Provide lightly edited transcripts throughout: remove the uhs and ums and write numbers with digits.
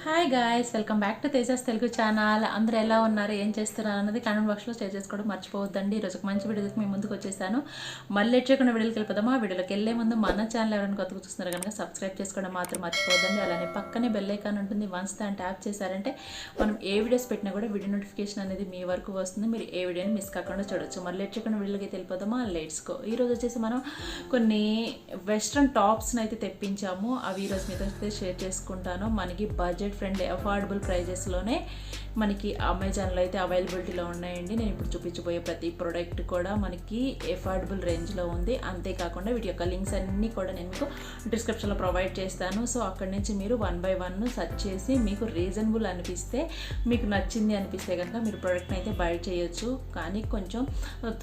Hi guys, welcome back to Tejas Telugu channel. అందరూ ఎలా ఉన్నారు, ఏం చేస్తున్నారు అన్నది కామెంట్ బాక్స్లో షేర్ చేసుకోవడం మర్చిపోవద్దండి. ఈరోజు ఒక మంచి వీడియోకి మీ ముందుకు వచ్చేసాను. మళ్ళీ చేయకుండా వీడియోకి వెళ్ళిపోదామా? వీడియోకి వెళ్ళే ముందు మన ఛానల్ ఎవరైనా కొత్తగా చూస్తున్నారు కనుక సబ్స్క్రైబ్ చేసుకోవడం మాత్రం మర్చిపోవద్దండి. అలానే పక్కనే బెల్ ఐకాన్ ఉంటుంది, వన్స్ దాన్ని ట్యాప్ చేశారంటే మనం ఏ వీడియోస్ పెట్టినా కూడా వీడియో నోటిఫికేషన్ అనేది మీ వరకు వస్తుంది. మీరు ఏ వీడియోని మిస్ కాకుండా చూడొచ్చు. మళ్ళీ చేయకుండా వీడియోకి వెళ్ళిపోదామా? Let's go. ఈరోజు వచ్చేసి మనం కొన్ని వెస్ట్రన్ టాప్స్ని అయితే తెప్పించాము. అవి ఈరోజు మీతో అయితే షేర్ చేసుకుంటాను. మనకి బడ్జెట్ ఫ్రెండ్లీ అఫోర్డబుల్ ప్రైజెస్లోనే మనకి అమెజాన్లో అయితే అవైలబిలిటీలో ఉన్నాయండి. నేను ఇప్పుడు చూపించబోయే ప్రతి ప్రోడక్ట్ కూడా మనకి అఫోర్డబుల్ రేంజ్లో ఉంది. అంతేకాకుండా వీటి యొక్క లింక్స్ అన్నీ కూడా నేను మీకు డిస్క్రిప్షన్లో ప్రొవైడ్ చేస్తాను. సో అక్కడి నుంచి మీరు 1 by 1 సెర్చ్ చేసి మీకు రీజనబుల్ అనిపిస్తే, మీకు నచ్చింది అనిపిస్తే కనుక మీరు ప్రోడక్ట్ని అయితే బై చేయొచ్చు. కానీ కొంచెం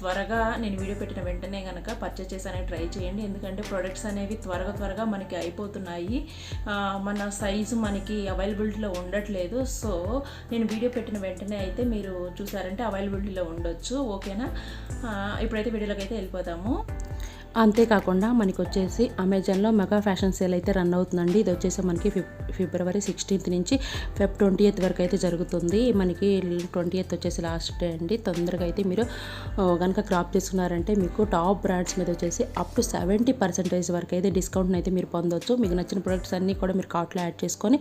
త్వరగా నేను వీడియో పెట్టిన వెంటనే కనుక పర్చేస్ చేసానే ట్రై చేయండి. ఎందుకంటే ప్రోడక్ట్స్ అనేవి త్వరగా మనకి అయిపోతున్నాయి. మన సైజు మనకి అవైలబిలిటీలో ఉండట్లేదు. సో నేను వీడియో పెట్టిన వెంటనే అయితే మీరు చూసారంటే అవైలబిలిటీలో ఉండొచ్చు. ఓకేనా? ఇప్పుడైతే వీడియోలోకి అయితే వెళ్ళిపోతాము. అంతేకాకుండా మనకి వచ్చేసి అమెజాన్లో మెగా ఫ్యాషన్ సేల్ అయితే రన్ అవుతుందండి. ఇది వచ్చేసి మనకి ఫిబ్రవరి 16th నుంచి ఫెబ్ 20th వరకు అయితే జరుగుతుంది. మనకి 20th వచ్చేసి లాస్ట్ డే అండి. తొందరగా అయితే మీరు కనుక క్రాప్ చేసుకున్నారంటే మీకు టాప్ బ్రాండ్స్ మీద వచ్చేసి అప్ టు 70% వరకు అయితే డిస్కౌంట్ని అయితే మీరు పొందొచ్చు. మీకు నచ్చిన ప్రొడక్ట్స్ అన్నీ కూడా మీరు కార్ట్లో యాడ్ చేసుకొని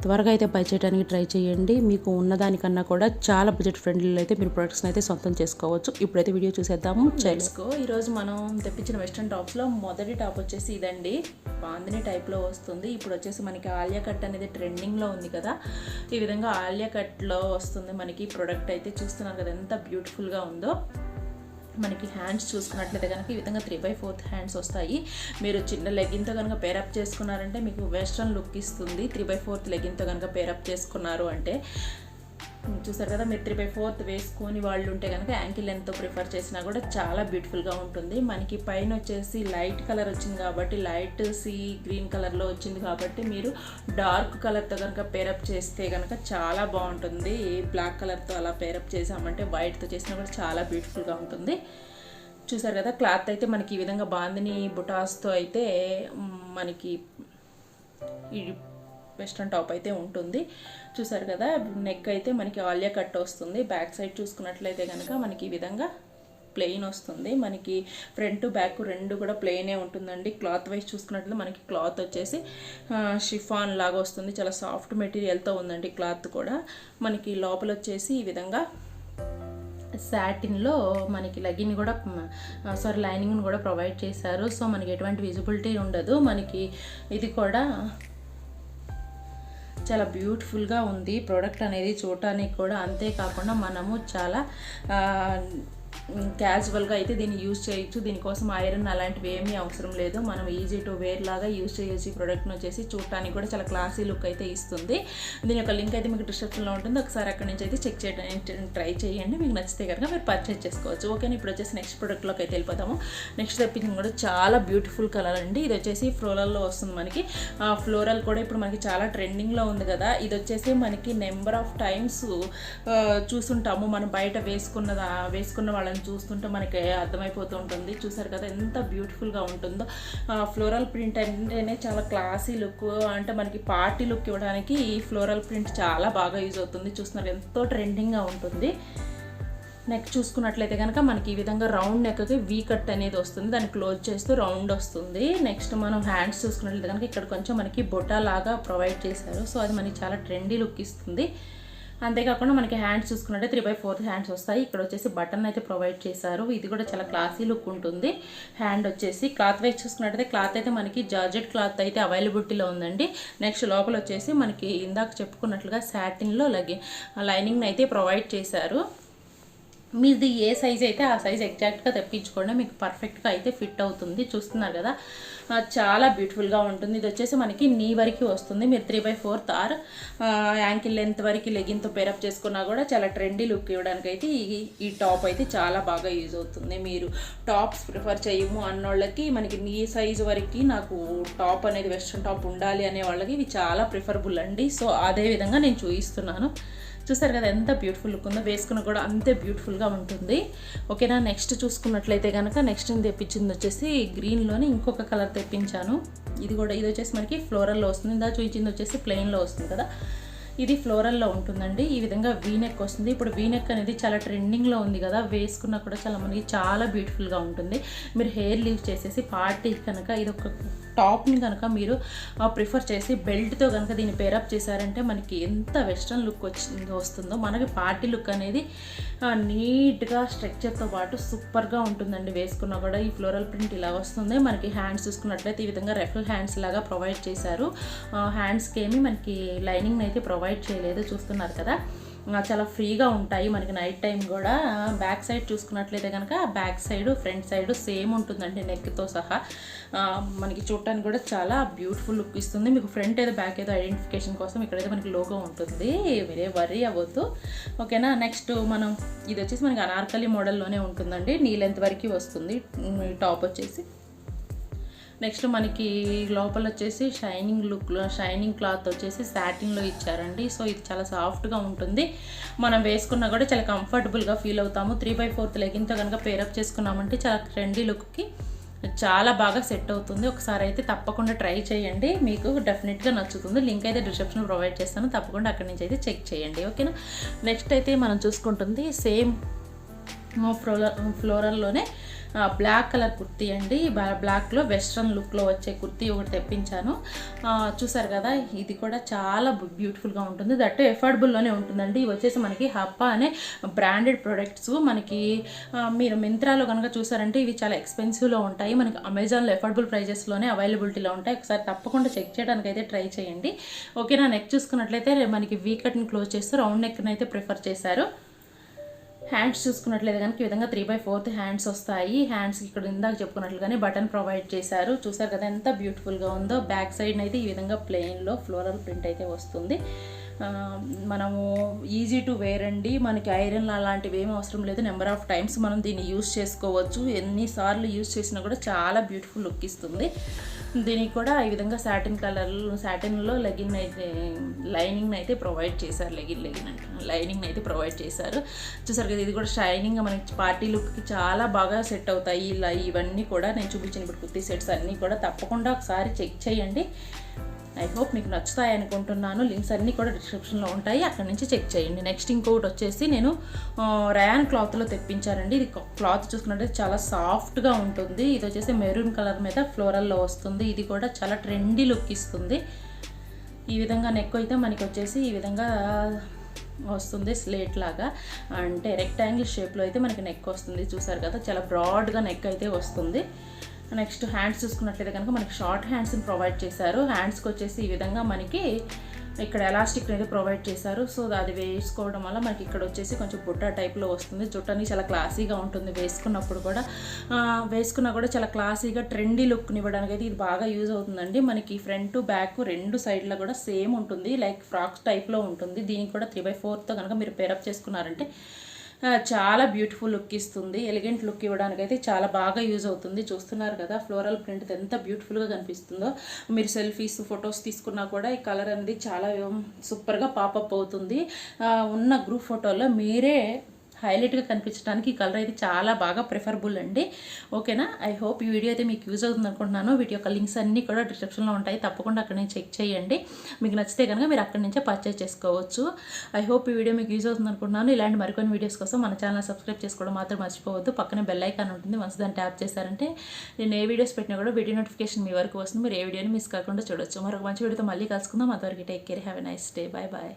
త్వరగా అయితే బై చేయడానికి ట్రై చేయండి. మీకు ఉన్నదానికన్నా కూడా చాలా బడ్జెట్ ఫ్రెండ్లీలో అయితే మీరు ప్రొడక్ట్స్ని అయితే సొంతం చేసుకోవచ్చు. ఇప్పుడైతే వీడియో చూసేద్దాము. తెలుసుకో. ఈరోజు మనం తెప్పించిన వెస్ట్రన్ టాప్స్లో మొదటి టాప్ వచ్చేసి ఇదండి. బాందిని టైప్లో వస్తుంది. ఇప్పుడు వచ్చేసి మనకి ఆలియా కట్ అనేది ట్రెండింగ్లో ఉంది కదా, ఈ విధంగా ఆలియా కట్లో వస్తుంది మనకి ప్రోడక్ట్ అయితే. చూస్తున్నారు కదా ఎంత బ్యూటిఫుల్గా ఉందో. మనకి హ్యాండ్స్ చూసుకున్నట్లయితే కనుక ఈ విధంగా 3/4 హ్యాండ్స్ వస్తాయి. మీరు చిన్న లెగ్గిన్తో కనుక పేరప్ చేసుకున్నారంటే మీకు వెస్ట్రన్ లుక్ ఇస్తుంది. 3/4 లెగ్గిన్తో కనుక పేరప్ చేసుకున్నారు అంటే చూసారు కదా. మీరు 3/4 వేసుకొని వాళ్ళు ఉంటే కనుక యాంకిల్ లెంత్తో ప్రిఫర్ చేసినా కూడా చాలా బ్యూటిఫుల్గా ఉంటుంది. మనకి పైన వచ్చేసి లైట్ కలర్ వచ్చింది కాబట్టి, లైట్ సీ గ్రీన్ కలర్లో వచ్చింది కాబట్టి మీరు డార్క్ కలర్తో కనుక పేరప్ చేస్తే కనుక చాలా బాగుంటుంది. బ్లాక్ కలర్తో అలా పేరప్ చేసామంటే వైట్తో చేసినా కూడా చాలా బ్యూటిఫుల్గా ఉంటుంది. చూసారు కదా. క్లాత్ అయితే మనకి ఈ విధంగా బాందిని బుటాస్తో అయితే మనకి ఈ వెస్ట్రన్ టాప్ అయితే ఉంటుంది. చూసారు కదా. నెక్ అయితే మనకి ఆలియా కట్ వస్తుంది. బ్యాక్ సైడ్ చూసుకున్నట్లయితే కనుక మనకి ఈ విధంగా ప్లెయిన్ వస్తుంది. మనకి ఫ్రంట్ బ్యాక్ రెండు కూడా ప్లెయినే ఉంటుందండి. క్లాత్ వైజ్ చూసుకున్నట్లయితే మనకి క్లాత్ వచ్చేసి షిఫాన్ లాగా వస్తుంది. చాలా సాఫ్ట్ మెటీరియల్తో ఉందండి క్లాత్ కూడా. మనకి లోపల వచ్చేసి ఈ విధంగా సాటిన్లో మనకి లెగిన్ కూడా లైనింగ్ని కూడా ప్రొవైడ్ చేశారు. సో మనకి ఎటువంటి విజిబిలిటీ ఉండదు. మనకి ఇది కూడా చాలా బ్యూటిఫుల్గా ఉంది ప్రోడక్ట్ అనేది చూడటానికి కూడా. అంతేకాకుండా మనము చాలా క్యాజువల్గా అయితే దీన్ని యూజ్ చేయొచ్చు. దీనికోసం ఐరన్ అలాంటివి ఏమీ అవసరం లేదు. మనం ఈజీ టు వేర్ లాగా యూజ్ చేయొచ్చు. ఈ ప్రోడక్ట్ని వచ్చేసి చూడటానికి కూడా చాలా క్లాసీ లుక్ అయితే ఇస్తుంది. దీని యొక్క లింక్ అయితే మీకు డిస్క్రిప్షన్లో ఉంటుంది. ఒకసారి అక్కడి నుంచి అయితే చెక్ చేయడానికి ట్రై చేయండి. మీకు నచ్చితే కనుక మీరు పర్చేజ్ చేసుకోవచ్చు. ఓకేనా? ఇప్పుడు వచ్చేసి నెక్స్ట్ ప్రోడక్ట్లోకి అయితే వెళ్ళిపోతాము. నెక్స్ట్ తెప్పించింది కూడా చాలా బ్యూటిఫుల్ కలర్ అండి. ఇది వచ్చేసి ఫ్లోరల్లో వస్తుంది మనకి. ఫ్లోరల్ కూడా ఇప్పుడు మనకి చాలా ట్రెండింగ్లో ఉంది కదా. ఇది వచ్చేసి మనకి నెంబర్ ఆఫ్ టైమ్స్ చూసుంటాము. మనం బయట వేసుకున్న వాళ్ళని చూస్తుంటే మనకి అర్థమైపోతూ ఉంటుంది. చూసారు కదా ఎంత బ్యూటిఫుల్గా ఉంటుందో. ఫ్లోరల్ ప్రింట్ అంటేనే చాలా క్లాసీ లుక్, అంటే మనకి పార్టీ లుక్ ఇవ్వడానికి ఈ ఫ్లోరల్ ప్రింట్ చాలా బాగా యూజ్ అవుతుంది. చూస్తున్నారు ఎంతో ట్రెండింగ్గా ఉంటుంది. నెక్ చూసుకున్నట్లయితే కనుక మనకి ఈ విధంగా రౌండ్ నెక్కి వీ కట్ అనేది వస్తుంది. దాన్ని క్లోజ్ చేస్తూ రౌండ్ వస్తుంది. నెక్స్ట్ మనం హ్యాండ్స్ చూసుకున్నట్లయితే కనుక ఇక్కడ కొంచెం మనకి బొటా లాగా ప్రొవైడ్ చేశారు. సో అది మనకి చాలా ట్రెండీ లుక్ ఇస్తుంది. అంతేకాకుండా మనకి హ్యాండ్స్ చూసుకున్నట్టే 3/4 హ్యాండ్స్ వస్తాయి. ఇక్కడ వచ్చేసి బటన్ అయితే ప్రొవైడ్ చేశారు. ఇది కూడా చాలా క్లాసీ లుక్ ఉంటుంది. హ్యాండ్ వచ్చేసి క్లాత్ వైజ్ చూసుకున్నట్టయితే క్లాత్ అయితే మనకి జార్జెట్ క్లాత్ అయితే అవైలబిలిటీలో ఉందండి. నెక్స్ట్ లోపల వచ్చేసి మనకి ఇందాక చెప్పుకున్నట్లుగా సాటిన్లో లైనింగ్ని అయితే ప్రొవైడ్ చేశారు. మీది ఏ సైజ్ అయితే ఆ సైజ్ ఎగ్జాక్ట్గా తెప్పించుకోండి, మీకు పర్ఫెక్ట్గా అయితే ఫిట్ అవుతుంది. చూస్తున్నారు కదా చాలా బ్యూటిఫుల్గా ఉంటుంది. ఇది వచ్చేసి మనకి నీ వరకు వస్తుంది. మీరు 3/4 ఆర్ యాంకిల్ లెంత్ వరకు లెగిన్తో పేరప్ చేసుకున్నా కూడా చాలా ట్రెండీ లుక్ ఇవ్వడానికి అయితే ఈ టాప్ అయితే చాలా బాగా యూజ్ అవుతుంది. మీరు టాప్స్ ప్రిఫర్ చేయము అన్నోళ్ళకి, మనకి నీ సైజు వరకు నాకు టాప్ అనేది వెస్ట్రన్ టాప్ ఉండాలి అనే వాళ్ళకి ఇవి చాలా ప్రిఫరబుల్ అండి. సో అదే విధంగా నేను చూపిస్తున్నాను. చూసారు కదా ఎంత బ్యూటిఫుల్ లుక్ ఉందో. వేసుకున్న కూడా అంతే బ్యూటిఫుల్గా ఉంటుంది. ఓకేనా? నెక్స్ట్ చూసుకున్నట్లయితే కనుక నెక్స్ట్ నేను తెప్పించింది వచ్చేసి గ్రీన్లోని ఇంకొక కలర్ తెప్పించాను. ఇది వచ్చేసి మనకి ఫ్లోరల్లో వస్తుంది. ఇందా చూపించింది వచ్చేసి ప్లెయిన్లో వస్తుంది కదా. ఇది ఫ్లోరల్లో ఉంటుందండి. ఈ విధంగా వీనెక్ వస్తుంది. ఇప్పుడు వీనెక్ అనేది చాలా ట్రెండింగ్లో ఉంది కదా, వేసుకున్నా కూడా చాలా మనకి చాలా బ్యూటిఫుల్గా ఉంటుంది. మీరు హెయిర్ లీవ్ చేసేసి పార్టీ కనుక ఇది ఒక టాప్ని కనుక మీరు ప్రిఫర్ చేసి బెల్ట్తో కనుక దీన్ని పేరప్ చేశారంటే మనకి ఎంత వెస్ట్రన్ లుక్ వస్తుందో. మనకి పార్టీ లుక్ అనేది నీట్గా స్ట్రక్చర్తో పాటు సూపర్గా ఉంటుందండి. వేసుకున్నా కూడా ఈ ఫ్లోరల్ ప్రింట్ ఇలా వస్తుంది. మనకి హ్యాండ్స్ చూసుకున్నట్లయితే ఈ విధంగా రఫల్ హ్యాండ్స్ లాగా ప్రొవైడ్ చేశారు. హ్యాండ్స్కి ఏమి మనకి లైనింగ్ అయితే ప్రొవైడ్ చేయలేదు, చూస్తున్నారు కదా. చాలా ఫ్రీగా ఉంటాయి మనకి నైట్ టైం కూడా. బ్యాక్ సైడ్ చూసుకున్నట్లయితే కనుక back side front side same ఉంటుందండి నెక్తో సహా. మనకి చూడటానికి కూడా చాలా బ్యూటిఫుల్ లుక్ ఇస్తుంది. మీకు ఫ్రంట్ ఏదో బ్యాక్ ఏదో ఐడెంటిఫికేషన్ కోసం ఇక్కడైతే మనకి లోగో ఉంటుంది, మీరే వరీ అవ్వద్దు, ఓకేనా. నెక్స్ట్ మనం ఇది వచ్చేసి మనకి అనార్కలి మోడల్లోనే ఉంటుందండి. నీ లెంత్ వరకు వస్తుంది టాప్ వచ్చేసి. నెక్స్ట్ మనకి లోపల వచ్చేసి షైనింగ్ క్లాత్ వచ్చేసి సాటిన్లో ఇచ్చారండి. సో ఇది చాలా సాఫ్ట్గా ఉంటుంది. మనం వేసుకున్నా కూడా చాలా కంఫర్టబుల్గా ఫీల్ అవుతాము. 3/4 లెగిన్తో కనుక పేరప్ చేసుకున్నామంటే చాలా ట్రెండీ లుక్కి చాలా బాగా సెట్ అవుతుంది. ఒకసారి అయితే తప్పకుండా ట్రై చేయండి, మీకు డెఫినెట్గా నచ్చుతుంది. లింక్ అయితే డిస్క్రిప్షన్లో ప్రొవైడ్ చేస్తాను, తప్పకుండా అక్కడి నుంచి అయితే చెక్ చేయండి, ఓకేనా. నెక్స్ట్ అయితే మనం చూసుకుంటుంది సేమ్ ఫ్లోరల్లోనే బ్లాక్ కలర్ కుర్తీ అండి. బ్లాక్లో వెస్ట్రన్ లుక్లో వచ్చే కుర్తీ ఒకటి తెప్పించాను. చూసారు కదా, ఇది కూడా చాలా బ్యూటిఫుల్గా ఉంటుంది. దట్ ఎఫోర్డబుల్లోనే ఉంటుందండి. ఇవి వచ్చేసి మనకి హప్పా అనే బ్రాండెడ్ ప్రొడక్ట్స్. మనకి మీరు మింత్రాలో కనుక చూసారంటే ఇవి చాలా ఎక్స్పెన్సివ్లో ఉంటాయి. మనకి అమెజాన్లో ఎఫోర్డబుల్ ప్రైజెస్లోనే అవైలబిలిటీలో ఉంటాయి. ఒకసారి తప్పకుండా చెక్ చేయడానికి అయితే ట్రై చేయండి, ఓకేనా. నెక్ చూసుకున్నట్లయితే మనకి వీ కట్ని క్లోజ్ చేస్తూ రౌండ్ నెక్ని అయితే ప్రిఫర్ చేశారు. హ్యాండ్స్ చూసుకున్నట్లయితే కనుక ఈ విధంగా 3/4 హ్యాండ్స్ వస్తాయి. హ్యాండ్స్కి ఇక్కడ ఇందాక చెప్పుకున్నట్లుగానే బటన్ ప్రొవైడ్ చేశారు. చూసారు కదా ఎంత బ్యూటిఫుల్గా ఉందో. బ్యాక్ సైడ్ అయితే ఈ విధంగా ప్లెయిన్లో ఫ్లోరల్ ప్రింట్ అయితే వస్తుంది. మనము ఈజీ టు వేర్ అండి. మనకి ఐరన్ అలాంటివి ఏమీ అవసరం లేదు. నెంబర్ ఆఫ్ టైమ్స్ మనం దీన్ని యూస్ చేసుకోవచ్చు. ఎన్నిసార్లు యూస్ చేసినా కూడా చాలా బ్యూటిఫుల్ లుక్ ఇస్తుంది. దీనికి కూడా ఈ విధంగా సాటిన్లో లెగిన్ అయితే లైనింగ్ అయితే ప్రొవైడ్ చేశారు. లైనింగ్ అయితే ప్రొవైడ్ చేశారు. చూసారు కదా, ఇది కూడా షైనింగ్గా మనకి పార్టీ లుక్కి చాలా బాగా సెట్ అవుతాయి. ఇలా ఇవన్నీ కూడా నేను చూపించిన ఇప్పుడు కుర్తీ సెట్స్ అన్నీ కూడా తప్పకుండా ఒకసారి చెక్ చేయండి. ఐ హోప్ మీకు నచ్చుతాయి అనుకుంటున్నాను. లింక్స్ అన్నీ కూడా డిస్క్రిప్షన్లో ఉంటాయి, అక్కడి నుంచి చెక్ చేయండి. నెక్స్ట్ ఇంకొకటి వచ్చేసి నేను రయాన్ క్లాత్లో తెప్పించానండి. ఇది క్లాత్ చూసుకున్నట్లయితే చాలా సాఫ్ట్గా ఉంటుంది. ఇది వచ్చేసి మెరూన్ కలర్ మీద ఫ్లోరల్లో వస్తుంది. ఇది కూడా చాలా ట్రెండీ లుక్ ఇస్తుంది. ఈ విధంగా నెక్ అయితే మనకి వచ్చేసి ఈ విధంగా వస్తుంది, స్లేట్ లాగా, అంటే రెక్టాంగిల్ షేప్లో అయితే మనకి నెక్ వస్తుంది. చూసారు కదా, చాలా బ్రాడ్గా నెక్ అయితే వస్తుంది. నెక్స్ట్ హ్యాండ్స్ చూసుకున్నట్లయితే కనుక మనకి షార్ట్ హ్యాండ్స్ని ప్రొవైడ్ చేశారు. హ్యాండ్స్కి వచ్చేసి ఈ విధంగా మనకి ఇక్కడ ఎలాస్టిక్ అయితే ప్రొవైడ్ చేశారు. సో అది వేసుకోవడం వల్ల మనకి ఇక్కడ వచ్చేసి కొంచెం బుట్ట టైప్లో వస్తుంది. జుట్టని చాలా క్లాసీగా ఉంటుంది. వేసుకున్నా కూడా చాలా క్లాసీగా ట్రెండీ లుక్ని ఇవ్వడానికి అయితే ఇది బాగా యూజ్ అవుతుందండి. మనకి ఫ్రంట్ బ్యాక్ రెండు సైడ్లో కూడా సేమ్ ఉంటుంది, లైక్ ఫ్రాక్స్ టైప్లో ఉంటుంది. దీనికి కూడా 3/4తో కనుక మీరు పేరప్ చేసుకున్నారంటే చాలా బ్యూటిఫుల్ లుక్ ఇస్తుంది. ఎలిగెంట్ లుక్ ఇవ్వడానికి అయితే చాలా బాగా యూజ్ అవుతుంది. చూస్తున్నారు కదా ఫ్లోరల్ ప్రింట్ ఎంత బ్యూటిఫుల్గా కనిపిస్తుందో. మీరు సెల్ఫీస్ ఫొటోస్ తీసుకున్నా కూడా ఈ కలర్ అనేది చాలా సూపర్గా పాపప్ అవుతుంది. ఉన్న గ్రూప్ ఫోటోలో మీరే హైలైట్గా కనిపించడానికి ఈ కలర్ అయితే చాలా బాగా ప్రిఫరబుల్ అండి, ఓకేనా. ఐ హోప్ ఈ వీడియో అయితే మీకు యూజ్ అవుతుంది అనుకుంటున్నాను. వీటి యొక్క లింక్స్ అన్నీ కూడా డిస్క్రిప్షన్లో ఉంటాయి, తప్పకుండా అక్కడ నుంచి చెక్ చేయండి. మీకు నచ్చితే కనుక మీరు అక్కడి నుంచే పర్చేజ్ చేసుకోవచ్చు. ఐ హోప్ ఈ వీడియో మీకు యూజ్ అవుతుంది అనుకుంటున్నాను. ఇలాంటి మరికొన్ని వీడియోస్ కోసం మన ఛానల్ సబ్స్క్రైబ్ చేసుకోవడం మాత్రం మర్చిపోవద్దు. పక్కనే బెల్ ఐకాన్ ఉంటుంది, వన్స్ దాన్ని ట్యాప్ చేశారంటే నేను ఏ వీడియోస్ పెట్టినా కూడా వీడియో నోటిఫికేషన్ మీ వరకు వస్తుంది. మీరు ఏ వీడియోని మిస్ కాకుండా చూడొచ్చు. మరొక మంచి వీడియోతో మళ్ళీ కలుసుకుందాం. అంతవరకు take care, have a nice day, bye bye.